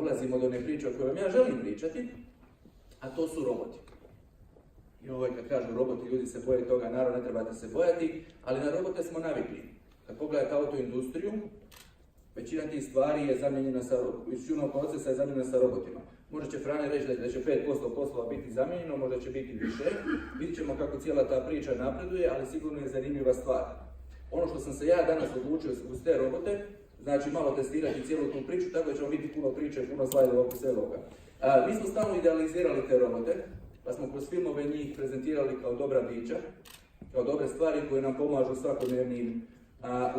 Ulazimo do one priče o kojoj ja želim pričati, a to su roboti. I kad kažu roboti, ljudi se boje toga, naravno ne trebate se bojati, ali na robote smo navikli. Kad pogledate autoindustriju, većina tih stvari je zamijenjena većinom procesa je zamijenjena sa robotima. Možda će Frane reći da će 5% poslova biti zamijenjeno, možda će biti više. Vidjet ćemo kako cijela ta priča napreduje, ali sigurno je zanimljiva stvar. Ono što sam se ja danas odlučio uz te robote, znači malo testirati cijelu tu priču, tako da ćemo biti puno priče, puno slajdova oko svega ovoga. Mi smo stalno idealizirali te robote, pa smo kroz filmove njih prezentirali kao dobra bića, kao dobre stvari koje nam pomažu u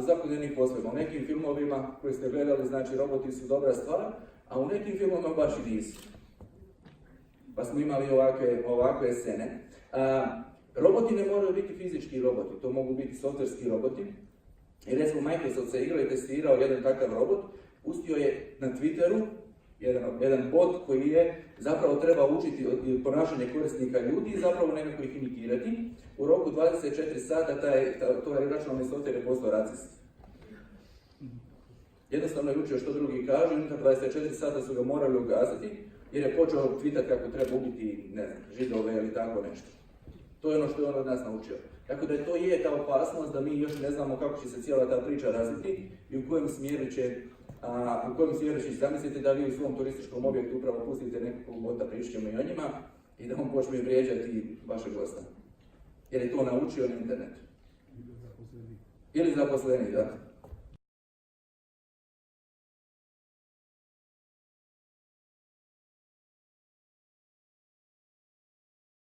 svakodnevnim poslovima. U nekim filmovima koji ste gledali, znači roboti su dobra stvar, a u nekim filmovima baš i nisu. Pa smo imali ovakve scene. Roboti ne moraju biti fizički roboti, to mogu biti softverski roboti. I recimo Microsoft se igrao i testirao jedan takav robot, pustio je na Twitteru jedan bot koji je zapravo treba učiti ponašanje korisnika ljudi i zapravo nekako ih imitirati. U roku 24 sata to je računalni softver je postao racist. Jednostavno je učio što drugi kažu i unutar 24 sata su ga morali ugasiti jer je počeo tweetati kako treba ubiti, ne znam, Židove ili tako nešto. To je ono što je on od nas naučio. Tako da to je ta opasnost da mi još ne znamo kako će se cijela ta priča razviti i u kojem smjeru će zamislite da vi u svom turističkom objektu upravo pustite nekog bota, pričat ćemo i o njima, i da on počne vrijeđati vašeg gosta. Jer je to naučio na internetu. Ili zaposlenik, da.